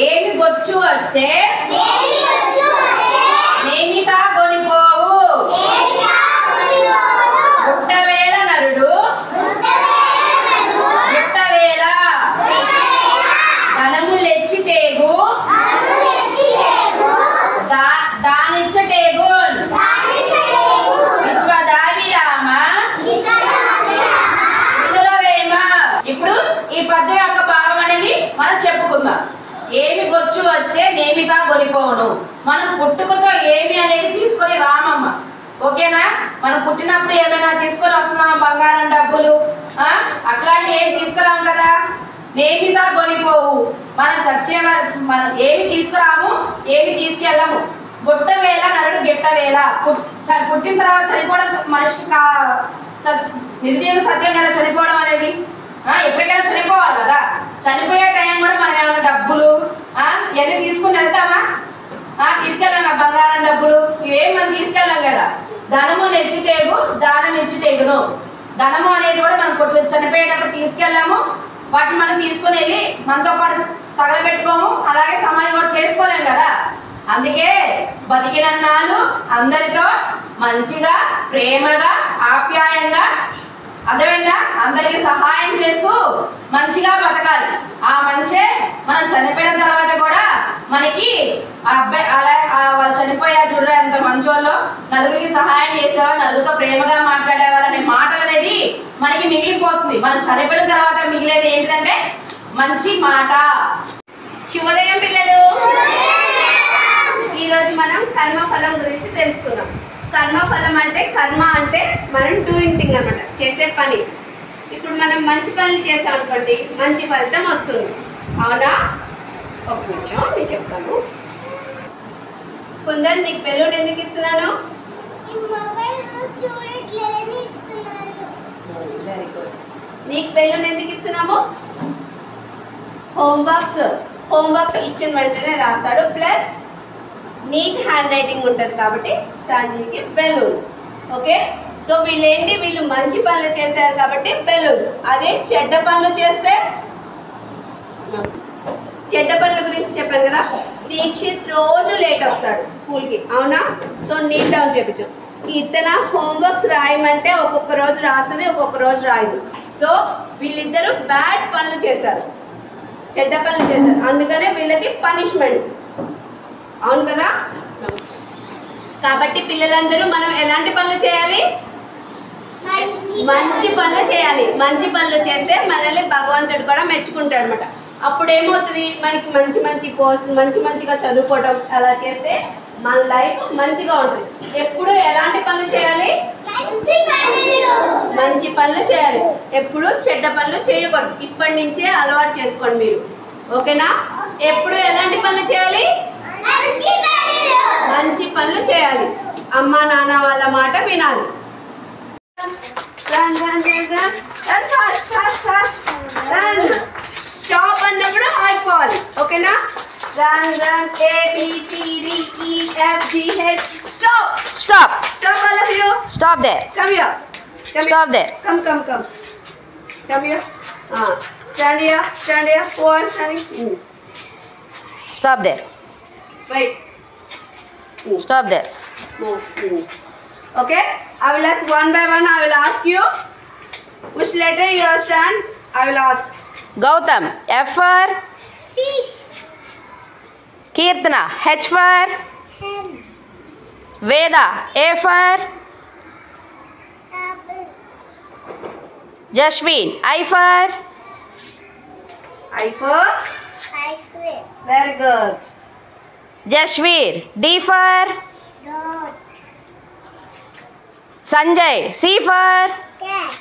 ఏమి బొచ్చు వచ్చే నేమితా గొనిపోవు గుట్టవేల నరుడు గుట్టవేల ధనములెచ్చిటేగు దానిచ్చటేగున్ విశ్వదాభిరామ వినురవేమ. ఇప్పుడు ఈ పద్యం యొక్క భావం అనేది మనం చెప్పుకుందాం. ఏమి బొచ్చు వచ్చే నేమిగా గొనిపోవును. మనం పుట్టుకతో ఏమి అనేది తీసుకొని రామమ్మ. ఓకేనా? మనం పుట్టినప్పుడు ఏమైనా తీసుకొని వస్తున్నామా? బంగారం డబ్బులు అట్లాంటి ఏమి తీసుకురాము కదా. నేమిగా గొనిపోవు. మనం చచ్చే మనం ఏమి తీసుకురాము, ఏమి తీసుకెళ్ళము. గుట్టవేళ నరుడు గిట్టవేళ. పుట్టిన తర్వాత చనిపోవడం మనిషి నిజ జీవిత సత్యం కదా చనిపోవడం అనేది. ఎప్పటికైనా చనిపోవాలి కదా. చనిపోయే టైం కూడా మనం ఏమైనా డబ్బులు ఇవన్నీ తీసుకుని వెళ్తామా? తీసుకెళ్ళాం. బంగారం డబ్బులు ఇవేం మనం తీసుకెళ్ళాం కదా. ధనము నెచ్చిటేగు దానం ఇచ్చిటేగును. ధనము అనేది కూడా మనం చనిపోయేటప్పుడు తీసుకెళ్ళాము. వాటిని మనం తీసుకుని వెళ్ళి మనతో పాటు తగలబెట్టుకోము. అలాగే సమాధి కూడా చేసుకోలేము కదా. అందుకే బతికినన్నాళ్ళు అందరితో మంచిగా ప్రేమగా ఆప్యాయంగా, అర్థమైందా, అందరికి సహాయం చేస్తూ మంచిగా బతకాలి. ఆ మంచే మనం చనిపోయిన తర్వాత కూడా మనకి ఆ అబ్బాయి అలా వాళ్ళు చనిపోయారు చూడరా ఎంత మంచోళ్ళు, నలుగురికి సహాయం చేసేవారు, నలుగురితో ప్రేమగా మాట్లాడేవారు అనే మాటలు అనేది మనకి మిగిలిపోతుంది. మనం చనిపోయిన తర్వాత మిగిలేది ఏంటంటే మంచి మాట. శుభోదయం పిల్లలు. ఈరోజు మనం కర్మఫలం గురించి తెలుసుకున్నాం. కర్మఫలం అంటే కర్మ అంటే మనం డూయింగ్ థింగ్ అనమాట, చేసే పని. ఇప్పుడు మనం మంచి పనులు చేసాం అనుకోండి, మంచి ఫలితం వస్తుంది. అవునా? ఒక నిమిషం నేను చెప్తాను. కుందరు నీకు బెలూన్ ఎందుకు ఇస్తున్నాను? Very good. నీకు బెలూన్ ఎందుకు ఇస్తున్నాము? హోంవర్క్స్ ఇచ్చిన వెంటనే రాస్తాడు. ప్లస్ నీట్ హ్యాండ్ రైటింగ్ ఉంటుంది కాబట్టి సంజీకి బెలూన్. ఓకే, సో వీళ్ళు మంచి పనులు చేశారు కాబట్టి బెలూన్స్. అదే చెడ్డ పనులు చేస్తే, చెడ్డ పనుల గురించి చెప్పాను కదా. దీక్షిత్ రోజు లేట్ వస్తాడు స్కూల్కి, అవునా? సో నీట్ డౌన్ చేయించు. కీర్తన హోంవర్క్స్ రాయమంటే ఒక్కొక్క రోజు రాస్తుంది, ఒక్కొక్క రోజు రాయదు. సో వీళ్ళిద్దరూ బ్యాడ్ పనులు చేశారు, చెడ్డ పనులు చేశారు. అందుకనే వీళ్ళకి పనిష్మెంట్. అవును కదా? కాబట్టి పిల్లలందరూ మనం ఎలాంటి పనులు చేయాలి? మంచి పనులు చేయాలి. మంచి పనులు చేస్తే మనల్ని భగవంతుడు కూడా మెచ్చుకుంటాడు అనమాట. అప్పుడు ఏమవుతుంది, మనకి మంచిగా చదువుకోవడం అలా చేస్తే మన లైఫ్ మంచిగా ఉంటుంది. ఎప్పుడు ఎలాంటి పనులు చేయాలి? మంచి పనులు చేయాలి. ఎప్పుడు చెడ్డ పనులు చేయకూడదు. ఇప్పటి నుంచే అలవాటు చేసుకోండి మీరు. ఓకేనా? ఎప్పుడు ఎలాంటి పనులు చేయాలి? మంచి పనులు చేయాలి. అమ్మ నాన్న వాళ్ళ మాట వినాలి. స్టాప్ అన్నప్పుడు ఆగిపోవాలి. ఓకేనా? Run, A, B, C, D, E, F, G, H. Stop, all of you. Stop there. Come here. Stop there. Come here. Stand here. Who are standing? Stop there. Wait. Stop there. Move. Okay? I will ask one by one. I will ask you which letter you are stand. I will ask. Gautam, F for fish. Kirtana, H for Hen. Veda, A for Apple. Jashveen, I for I for Ice cream. very good. Jashveer, D for Dot. Sanjay, C for Cat.